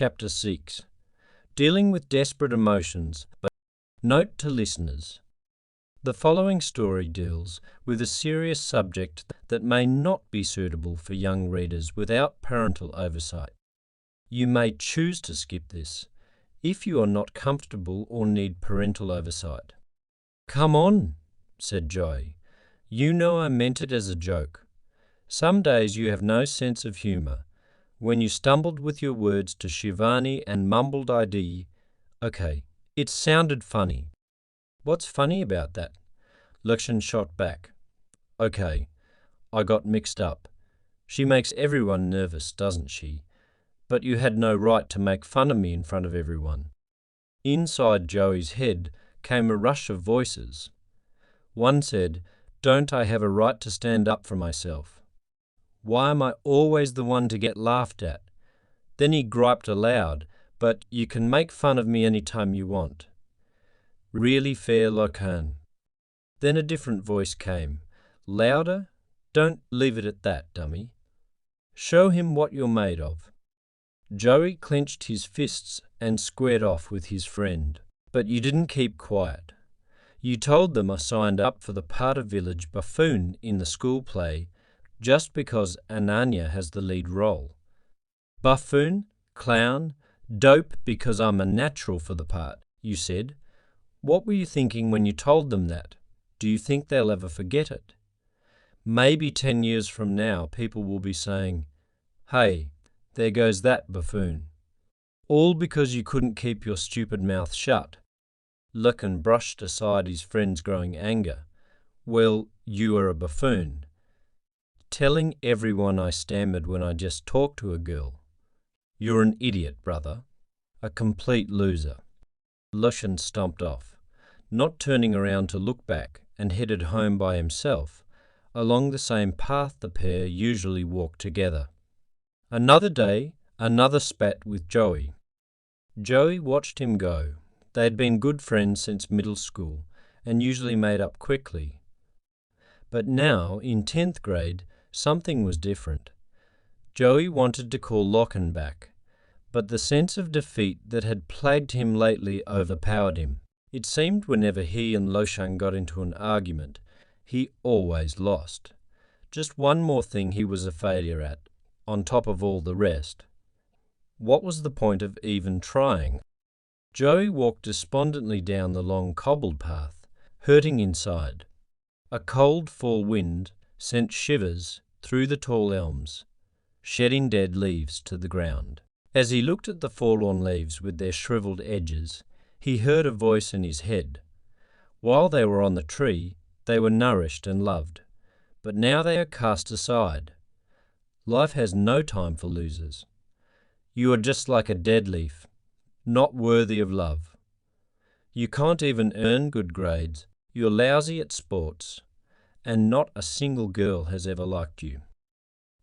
Chapter 6. Dealing with desperate emotions. But note to listeners. The following story deals with a serious subject that may not be suitable for young readers without parental oversight. You may choose to skip this if you are not comfortable or need parental oversight. "Come on," said Joey. "You know I meant it as a joke. Some days you have no sense of humour. When you stumbled with your words to Shivani and mumbled ID, okay, it sounded funny." "What's funny about that?" Lakshan shot back. "Okay, I got mixed up. She makes everyone nervous, doesn't she? But you had no right to make fun of me in front of everyone." Inside Joey's head came a rush of voices. One said, "Don't I have a right to stand up for myself? Why am I always the one to get laughed at?" Then he griped aloud, "But you can make fun of me any time you want. Really fair, Lokan." Then a different voice came, louder, "Don't leave it at that, dummy. Show him what you're made of." Joey clenched his fists and squared off with his friend. "But you didn't keep quiet. You told them I signed up for the part of village buffoon in the school play just because Ananya has the lead role. Buffoon, clown, dope because I'm a natural for the part, you said. What were you thinking when you told them that? Do you think they'll ever forget it? Maybe 10 years from now people will be saying, 'Hey, there goes that buffoon.' All because you couldn't keep your stupid mouth shut." Lucan brushed aside his friend's growing anger. "Well, you are a buffoon. Telling everyone I stammered when I just talked to a girl. You're an idiot, brother. A complete loser." Lushan stomped off, not turning around to look back, and headed home by himself, along the same path the pair usually walked together. Another day, another spat with Joey. Joey watched him go. They had been good friends since middle school, and usually made up quickly. But now, in 10th grade, something was different. Joey wanted to call Lachlan back, but the sense of defeat that had plagued him lately overpowered him. It seemed whenever he and Loshan got into an argument, he always lost. Just one more thing he was a failure at, on top of all the rest. What was the point of even trying? Joey walked despondently down the long cobbled path, hurting inside. A cold fall wind sent shivers through the tall elms, shedding dead leaves to the ground. As he looked at the forlorn leaves with their shriveled edges, he heard a voice in his head. While they were on the tree, they were nourished and loved, but now they are cast aside. Life has no time for losers. You are just like a dead leaf, not worthy of love. You can't even earn good grades. You're lousy at sports, and not a single girl has ever liked you."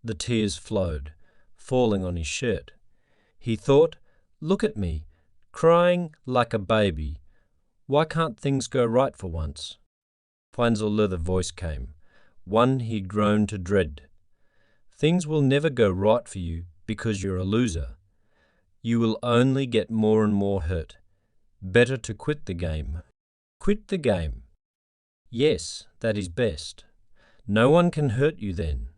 The tears flowed, falling on his shirt. He thought, "Look at me, crying like a baby. Why can't things go right for once?" Finally the voice came, one he'd grown to dread. "Things will never go right for you because you're a loser. You will only get more and more hurt. Better to quit the game." "Quit the game?" "Yes, that is best. No one can hurt you then."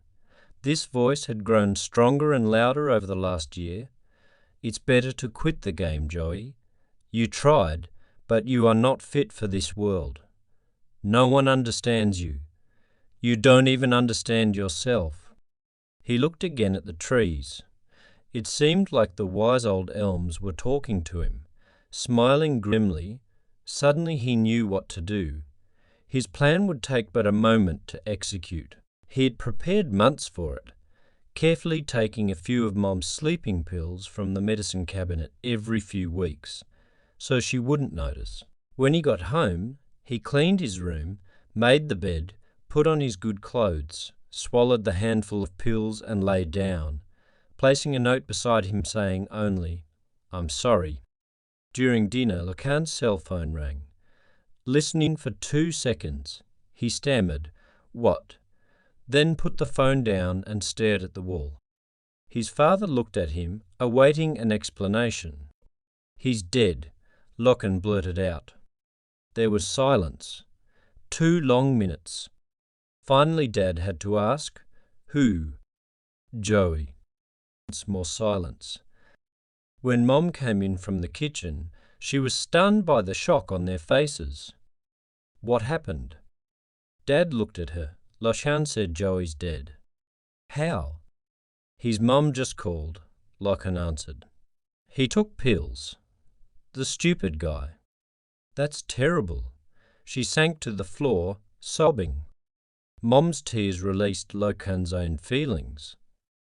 This voice had grown stronger and louder over the last year. "It's better to quit the game, Joey. You tried, but you are not fit for this world. No one understands you. You don't even understand yourself." He looked again at the trees. It seemed like the wise old elms were talking to him, smiling grimly. Suddenly he knew what to do. His plan would take but a moment to execute. He had prepared months for it, carefully taking a few of Mom's sleeping pills from the medicine cabinet every few weeks, so she wouldn't notice. When he got home, he cleaned his room, made the bed, put on his good clothes, swallowed the handful of pills and lay down, placing a note beside him saying only, "I'm sorry." During dinner, Lacan's cell phone rang. Listening for 2 seconds, he stammered, "What?" then put the phone down and stared at the wall. His father looked at him, awaiting an explanation. "He's dead," Lachlan blurted out. There was silence. 2 long minutes. Finally Dad had to ask, "Who?" "Joey." More silence. When Mom came in from the kitchen, she was stunned by the shock on their faces. "What happened?" Dad looked at her. "Lachlan said Joey's dead." "How?" "His mum just called," Lachlan answered. "He took pills. The stupid guy." "That's terrible." She sank to the floor, sobbing. Mom's tears released Lachlan's own feelings.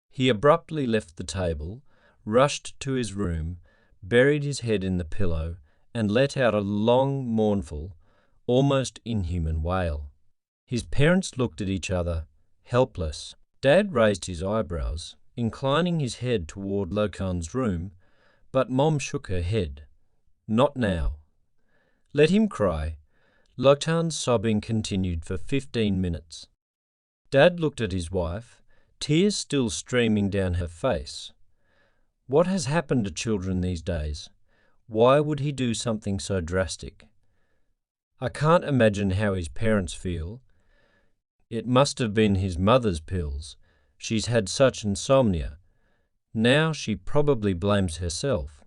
He abruptly left the table, rushed to his room, buried his head in the pillow, and let out a long, mournful, almost inhuman wail. His parents looked at each other, helpless. Dad raised his eyebrows, inclining his head toward Lachlan's room, but Mom shook her head. "Not now." "Let him cry." Lachlan's sobbing continued for 15 minutes. Dad looked at his wife, tears still streaming down her face. What has happened to children these days? Why would he do something so drastic? I can't imagine how his parents feel. It must have been his mother's pills. She's had such insomnia. Now she probably blames herself.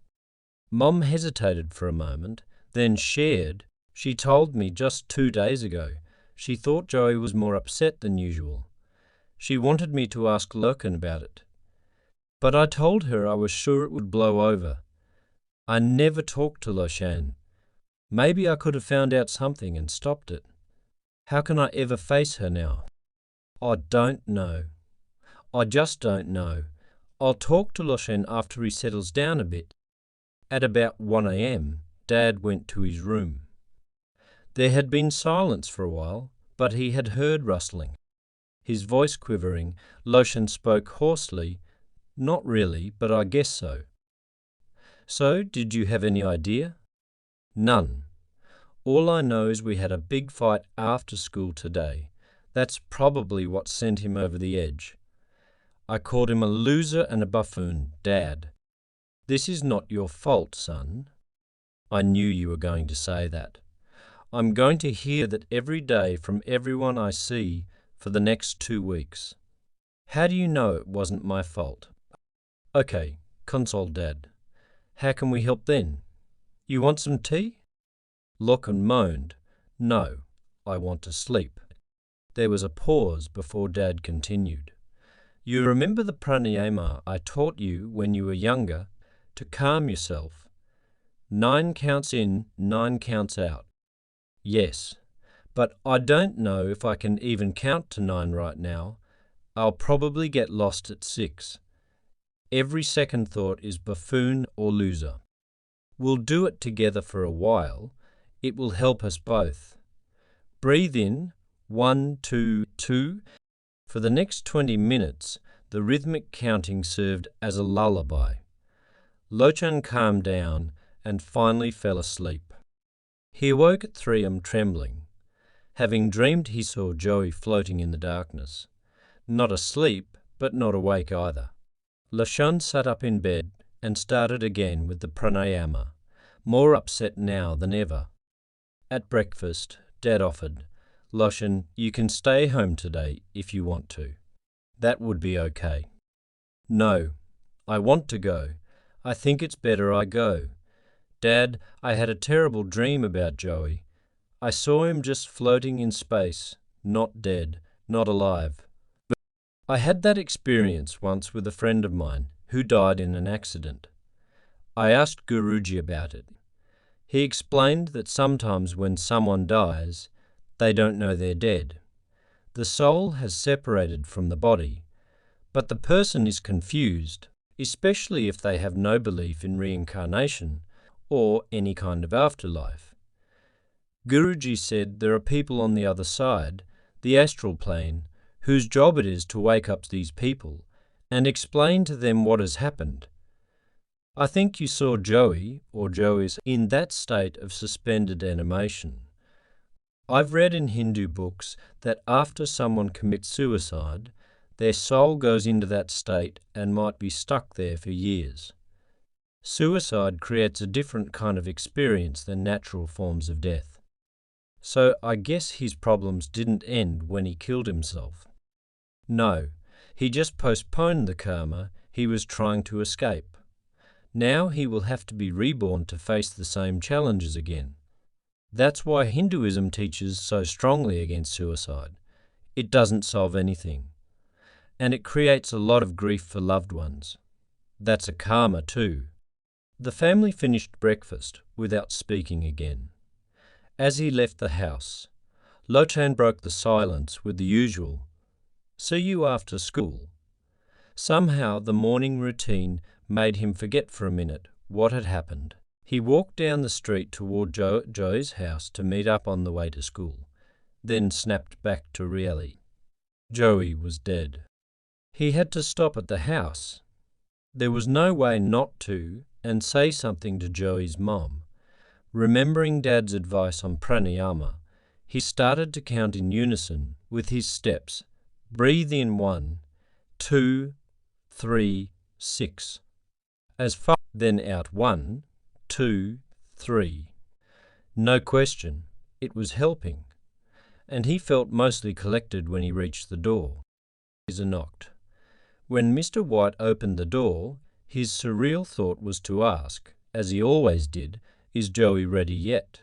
Mom hesitated for a moment, then shared. "She told me just 2 days ago. She thought Joey was more upset than usual. She wanted me to ask Lachlan about it. But I told her I was sure it would blow over. I never talked to Lachlan. Maybe I could have found out something and stopped it. How can I ever face her now? I don't know. I just don't know. I'll talk to Lachlan after he settles down a bit." At about 1 a.m., Dad went to his room. There had been silence for a while, but he had heard rustling. His voice quivering, Lachlan spoke hoarsely. "Not really, but I guess so." "So, did you have any idea?" "None. All I know is we had a big fight after school today. That's probably what sent him over the edge. I called him a loser and a buffoon, Dad. This is not your fault, son." "I knew you were going to say that. I'm going to hear that every day from everyone I see for the next 2 weeks. How do you know it wasn't my fault?" "Okay," consoled Dad. "How can we help then? You want some tea?" Lachlan moaned. "No, I want to sleep." There was a pause before Dad continued. "You remember the pranayama I taught you when you were younger to calm yourself? 9 counts in, 9 counts out." "Yes, but I don't know if I can even count to 9 right now. I'll probably get lost at 6. Every second thought is buffoon or loser. We'll do it together for a while. It will help us both. Breathe in, 1, 2, 2. For the next 20 minutes, the rhythmic counting served as a lullaby. Lachlan calmed down and finally fell asleep. He awoke at 3 a.m. trembling, having dreamed he saw Joey floating in the darkness. Not asleep, but not awake either. Lachlan sat up in bed and started again with the pranayama, more upset now than ever. At breakfast, Dad offered, "Lachlan, you can stay home today if you want to. That would be okay." "No, I want to go. I think it's better I go. Dad, I had a terrible dream about Joey. I saw him just floating in space, not dead, not alive. I had that experience once with a friend of mine who died in an accident. I asked Guruji about it. He explained that sometimes when someone dies, they don't know they're dead. The soul has separated from the body, but the person is confused, especially if they have no belief in reincarnation or any kind of afterlife. Guruji said there are people on the other side, the astral plane, whose job it is to wake up these people and explain to them what has happened. I think you saw Joey, or Joey's, in that state of suspended animation. I've read in Hindu books that after someone commits suicide, Their soul goes into that state and might be stuck there for years. Suicide creates a different kind of experience than natural forms of death. So I guess his problems didn't end when he killed himself. No, he just postponed the karma he was trying to escape. Now he will have to be reborn to face the same challenges again. That's why Hinduism teaches so strongly against suicide. It doesn't solve anything. And it creates a lot of grief for loved ones. That's a karma too. The family finished breakfast without speaking again. As he left the house, Lochan broke the silence with the usual, "See you after school." Somehow the morning routine made him forget for a minute what had happened. He walked down the street toward Joey's house to meet up on the way to school, then snapped back to reality. Joey was dead. He had to stop at the house. There was no way not to and say something to Joey's mom. Remembering Dad's advice on pranayama, he started to count in unison with his steps. Breathe in 1, 2, 3, 6. As far, then out 1, 2, 3. No question, it was helping, and he felt mostly collected when he reached the door. He knocked. When Mr. White opened the door, his surreal thought was to ask, as he always did, "Is Joey ready yet?"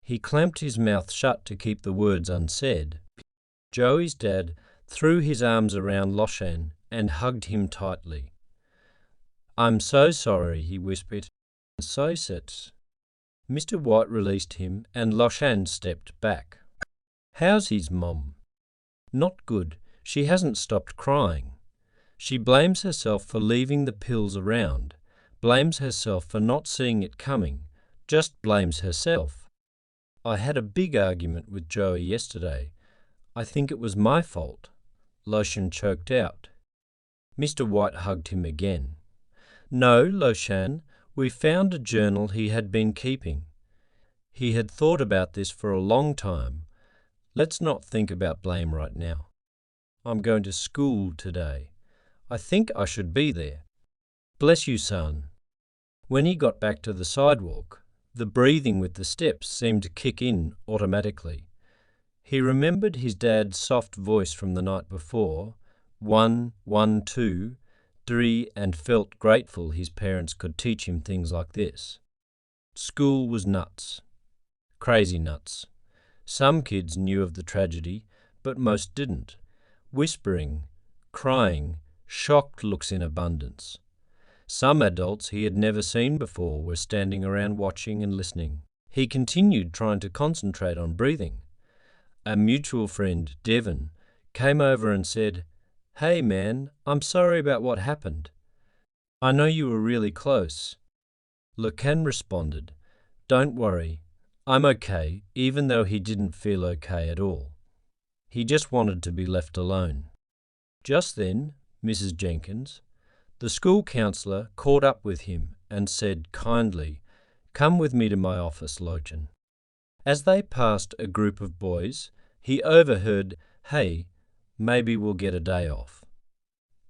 He clamped his mouth shut to keep the words unsaid. Joey's dad threw his arms around Loshan and hugged him tightly. "I'm so sorry," he whispered. "So sets." Mr. White released him and Loshan stepped back. "How's his mom?" "Not good. She hasn't stopped crying. She blames herself for leaving the pills around, blames herself for not seeing it coming, just blames herself. I had a big argument with Joey yesterday. I think it was my fault." Loshan choked out. Mr. White hugged him again. "No, Loshan, we found a journal he had been keeping. He had thought about this for a long time. Let's not think about blame right now. I'm going to school today. I think I should be there. Bless you, son." When he got back to the sidewalk, the breathing with the steps seemed to kick in automatically. He remembered his dad's soft voice from the night before, 1, 1, 2, 3, and felt grateful his parents could teach him things like this. School was nuts. Crazy nuts. Some kids knew of the tragedy, but most didn't. Whispering, crying, shocked looks in abundance. Some adults he had never seen before were standing around watching and listening. He continued trying to concentrate on breathing. A mutual friend, Devon, came over and said, "Hey man, I'm sorry about what happened. I know you were really close." Lacan responded, "Don't worry, I'm okay," even though he didn't feel okay at all. He just wanted to be left alone. Just then, Mrs. Jenkins, the school counsellor, caught up with him and said kindly, "Come with me to my office, Lochan." As they passed a group of boys, he overheard, "Hey, maybe we'll get a day off."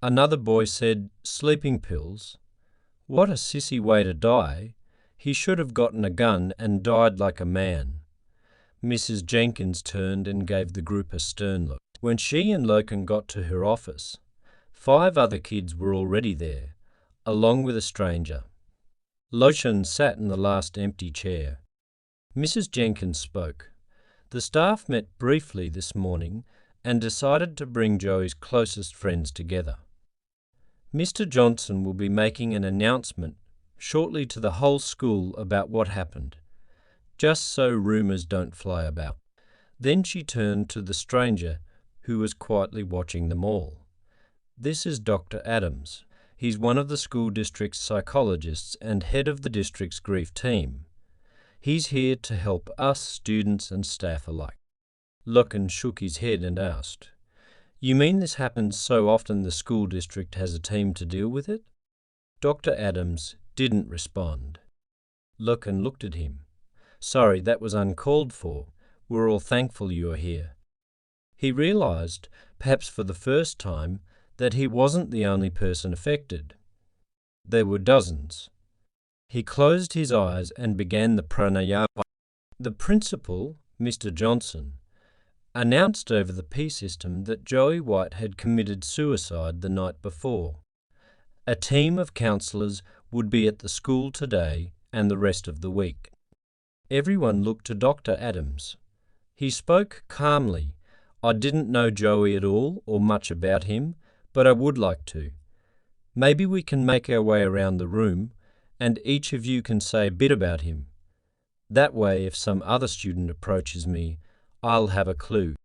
Another boy said, "Sleeping pills? What a sissy way to die. He should have gotten a gun and died like a man." Mrs. Jenkins turned and gave the group a stern look. When she and Lochan got to her office, 5 other kids were already there, along with a stranger. Lochan sat in the last empty chair. Mrs. Jenkins spoke. The staff met briefly this morning and decided to bring Joey's closest friends together. Mr. Johnson will be making an announcement shortly to the whole school about what happened, just so rumours don't fly about. Then she turned to the stranger who was quietly watching them all. "This is Dr. Adams. He's one of the school district's psychologists and head of the district's grief team. He's here to help us, students and staff alike." Lochan shook his head and asked, "You mean this happens so often the school district has a team to deal with it?" Dr. Adams didn't respond. Lochan looked at him. "Sorry, that was uncalled for. We're all thankful you're here." He realised, perhaps for the first time, that he wasn't the only person affected. There were dozens. He closed his eyes and began the pranayama. The principal, Mr. Johnson, announced over the P system that Joey White had committed suicide the night before. A team of counsellors would be at the school today and the rest of the week. Everyone looked to Dr. Adams. He spoke calmly. I didn't know Joey at all or much about him, but I would like to. Maybe we can make our way around the room and each of you can say a bit about him. That way, if some other student approaches me, I'll have a clue.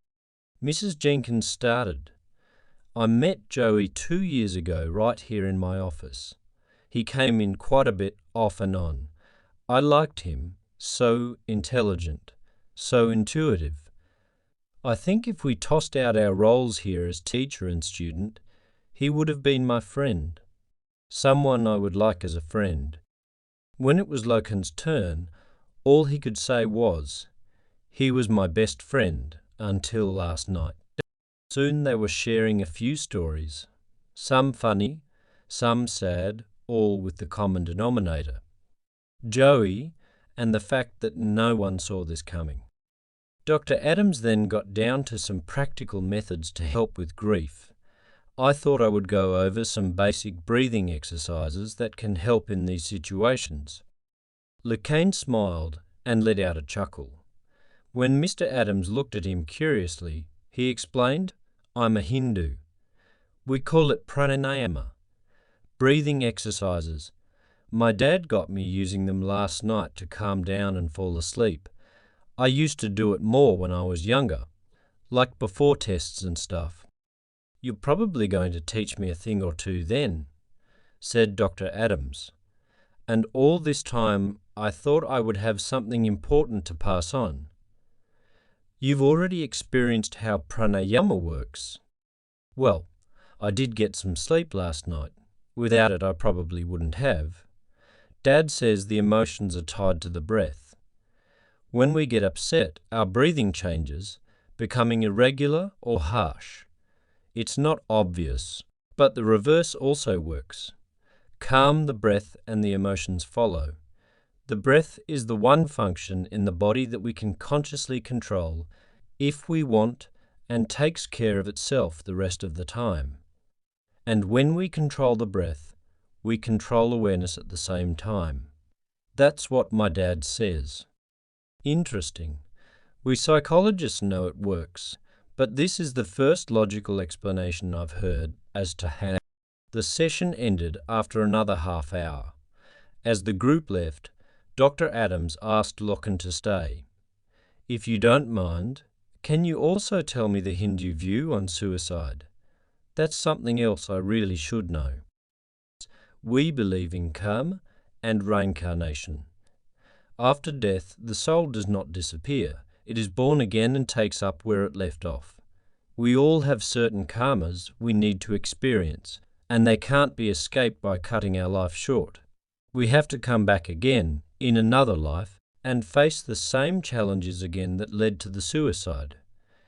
Mrs. Jenkins started. I met Joey 2 years ago right here in my office. He came in quite a bit off and on. I liked him, so intelligent, so intuitive. I think if we tossed out our roles here as teacher and student, he would have been my friend, someone I would like as a friend. When it was Loken's turn, all he could say was, he was my best friend until last night. Soon they were sharing a few stories, some funny, some sad, all with the common denominator. Joey, and the fact that no one saw this coming. Dr. Adams then got down to some practical methods to help with grief. I thought I would go over some basic breathing exercises that can help in these situations. Loken smiled and let out a chuckle. When Mr. Adams looked at him curiously, he explained, I'm a Hindu. We call it pranayama, breathing exercises. My dad got me using them last night to calm down and fall asleep. I used to do it more when I was younger, like before tests and stuff. You're probably going to teach me a thing or two then, said Dr. Adams. And all this time I thought I would have something important to pass on. You've already experienced how pranayama works. Well, I did get some sleep last night. Without it I probably wouldn't have. Dad says the emotions are tied to the breath. When we get upset, our breathing changes, becoming irregular or harsh. It's not obvious, but the reverse also works. Calm the breath and the emotions follow. The breath is the one function in the body that we can consciously control if we want and takes care of itself the rest of the time. And when we control the breath, we control awareness at the same time. That's what my dad says. Interesting. We psychologists know it works, but this is the first logical explanation I've heard as to how. The session ended after another half hour. As the group left, Dr. Adams asked Loken to stay. If you don't mind, can you also tell me the Hindu view on suicide? That's something else I really should know. We believe in karma and reincarnation. After death, the soul does not disappear. It is born again and takes up where it left off. We all have certain karmas we need to experience, and they can't be escaped by cutting our life short. We have to come back again, in another life, and face the same challenges again that led to the suicide.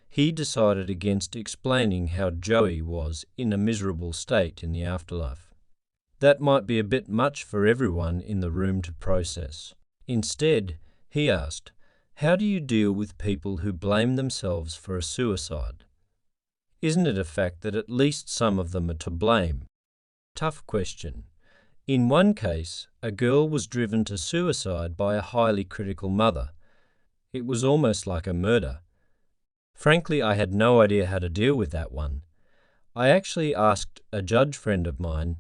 He decided against explaining how Joey was in a miserable state in the afterlife. That might be a bit much for everyone in the room to process. Instead, he asked, how do you deal with people who blame themselves for a suicide? Isn't it a fact that at least some of them are to blame? Tough question. In one case, a girl was driven to suicide by a highly critical mother. It was almost like a murder. Frankly, I had no idea how to deal with that one. I actually asked a judge friend of mine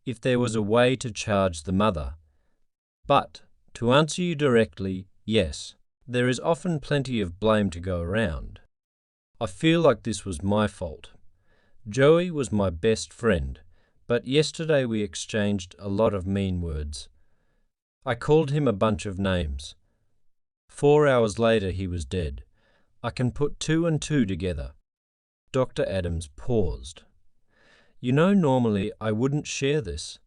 if there was a way to charge the mother. But, to answer you directly, yes, there is often plenty of blame to go around. I feel like this was my fault. Joey was my best friend, but yesterday we exchanged a lot of mean words. I called him a bunch of names. 4 hours later he was dead. I can put 2 and 2 together. Dr. Adams paused. You know, normally I wouldn't share this,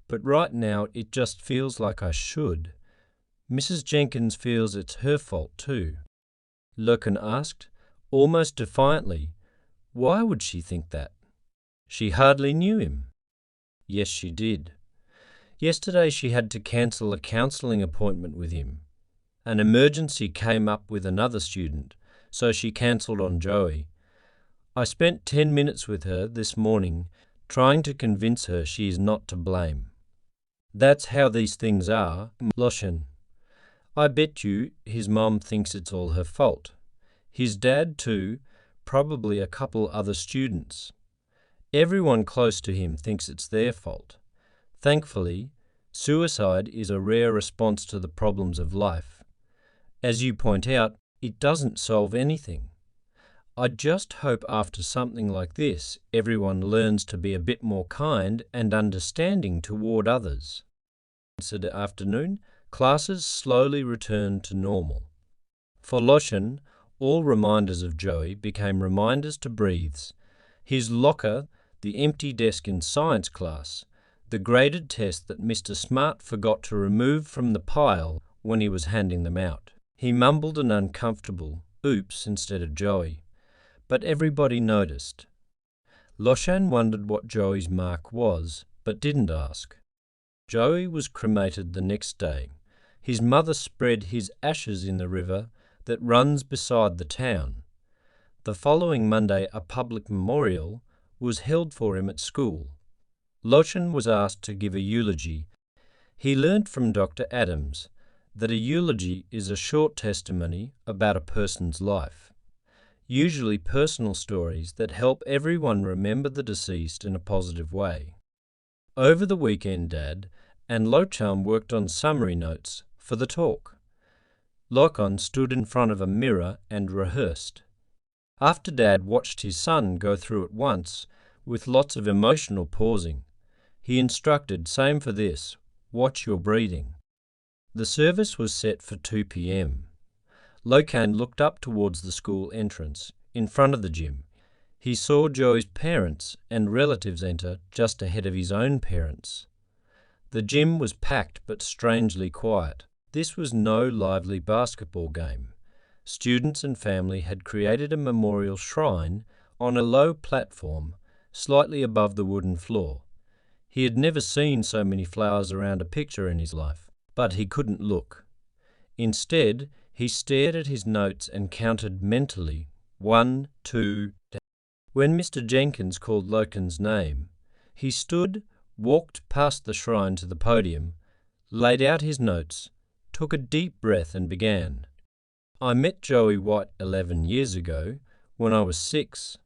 but right now it just feels like I should. Mrs. Jenkins feels it's her fault too. Loken asked, almost defiantly, Why would she think that? She hardly knew him. Yes, she did. Yesterday she had to cancel a counselling appointment with him. An emergency came up with another student, so she cancelled on Joey. I spent 10 minutes with her this morning trying to convince her she is not to blame. That's how these things are, Loshen. I bet you his mum thinks it's all her fault. His dad too, probably a couple other students. Everyone close to him thinks it's their fault. Thankfully, suicide is a rare response to the problems of life. As you point out, it doesn't solve anything. I just hope after something like this, everyone learns to be a bit more kind and understanding toward others. Saturday afternoon, classes slowly returned to normal. For Loshen, all reminders of Joey became reminders to breathe. His locker, the empty desk in science class, the graded test that Mr. Smart forgot to remove from the pile when he was handing them out. He mumbled an uncomfortable "oops" instead of Joey, but everybody noticed. Loshan wondered what Joey's mark was, but didn't ask. Joey was cremated the next day. His mother spread his ashes in the river that runs beside the town. The following Monday a public memorial was held for him at school. Loshan was asked to give a eulogy. He learnt from Dr. Adams that a eulogy is a short testimony about a person's life, usually personal stories that help everyone remember the deceased in a positive way. Over the weekend, Dad and Lochan worked on summary notes for the talk. Lochan stood in front of a mirror and rehearsed. After Dad watched his son go through it once, with lots of emotional pausing, he instructed, same for this, watch your breathing. The service was set for 2 p.m. Lochan looked up towards the school entrance, in front of the gym. He saw Joey's parents and relatives enter just ahead of his own parents. The gym was packed but strangely quiet. This was no lively basketball game. Students and family had created a memorial shrine on a low platform slightly above the wooden floor. He had never seen so many flowers around a picture in his life, but he couldn't look. Instead, he stared at his notes and counted mentally, 1, 2. When Mr. Jenkins called Lochan's name, he stood, walked past the shrine to the podium, laid out his notes, took a deep breath and began. I met Joey White 11 years ago, when I was 6.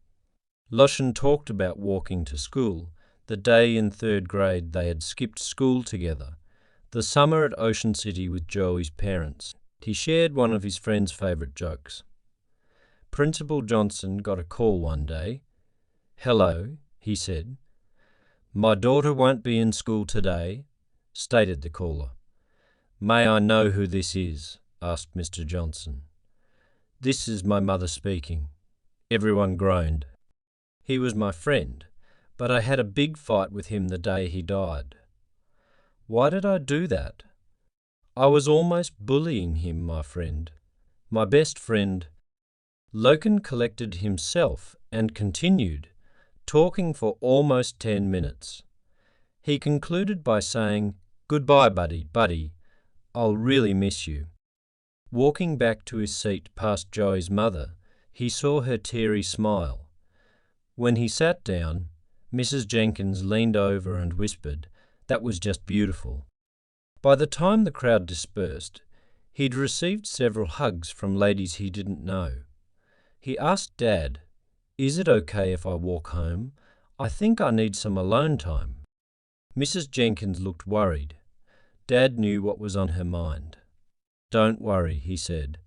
Loshan talked about walking to school, the day in 3rd grade they had skipped school together, the summer at Ocean City with Joey's parents. He shared one of his friend's favourite jokes. Principal Johnson got a call one day. "Hello," he said. "My daughter won't be in school today," stated the caller. "May I know who this is?" asked Mr. Johnson. "This is my mother speaking." Everyone groaned. "He was my friend, but I had a big fight with him the day he died." "Why did I do that?" "I was almost bullying him, my friend. My best friend." Lochan collected himself and continued, talking for almost 10 minutes. He concluded by saying, "Goodbye, buddy. I'll really miss you." Walking back to his seat past Joey's mother, he saw her teary smile. When he sat down, Mrs. Jenkins leaned over and whispered, "That was just beautiful." By the time the crowd dispersed, he'd received several hugs from ladies he didn't know. He asked Dad, "Is it okay if I walk home? I think I need some alone time." Mrs. Jenkins looked worried. Dad knew what was on her mind. "Don't worry," he said.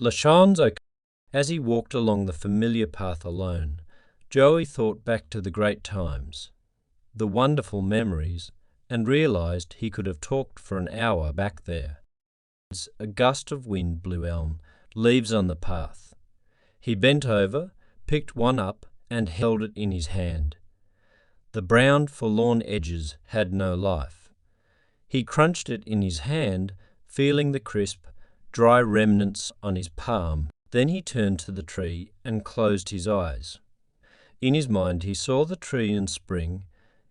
"LaShawn's okay." As he walked along the familiar path alone, Joey thought back to the great times, the wonderful memories, and realized he could have talked for an hour back there. A gust of wind blew elm leaves on the path. He bent over, picked one up, and held it in his hand. The brown, forlorn edges had no life. He crunched it in his hand, feeling the crisp, dry remnants on his palm. Then he turned to the tree and closed his eyes. In his mind he saw the tree in spring,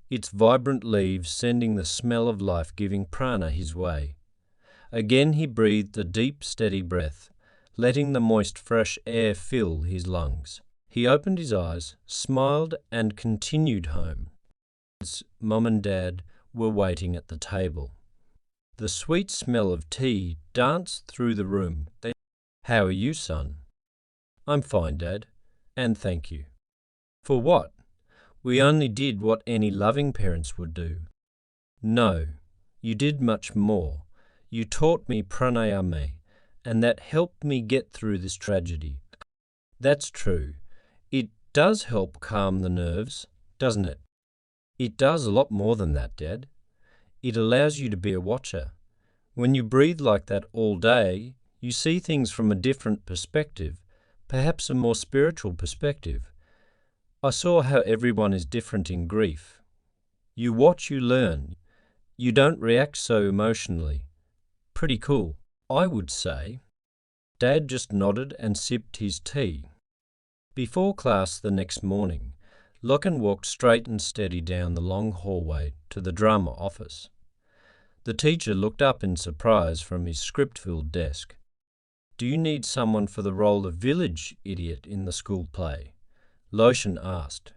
its vibrant leaves sending the smell of life-giving prana his way. Again he breathed a deep, steady breath, letting the moist, fresh air fill his lungs. He opened his eyes, smiled, and continued home. His mum and dad were waiting at the table. The sweet smell of tea danced through the room. "How are you, son?" "I'm fine, Dad, and thank you." "For what?" "We only did what any loving parents would do." "No, you did much more. You taught me pranayama, and that helped me get through this tragedy." "That's true. It does help calm the nerves, doesn't it?" "It does a lot more than that, Dad. It allows you to be a watcher. When you breathe like that all day, you see things from a different perspective, perhaps a more spiritual perspective. I saw how everyone is different in grief. You watch, you learn. You don't react so emotionally. Pretty cool, I would say." Dad just nodded and sipped his tea. Before class the next morning, Lachlan walked straight and steady down the long hallway to the drama office. The teacher looked up in surprise from his script-filled desk. "Do you need someone for the role of village idiot in the school play?" Loshan asked.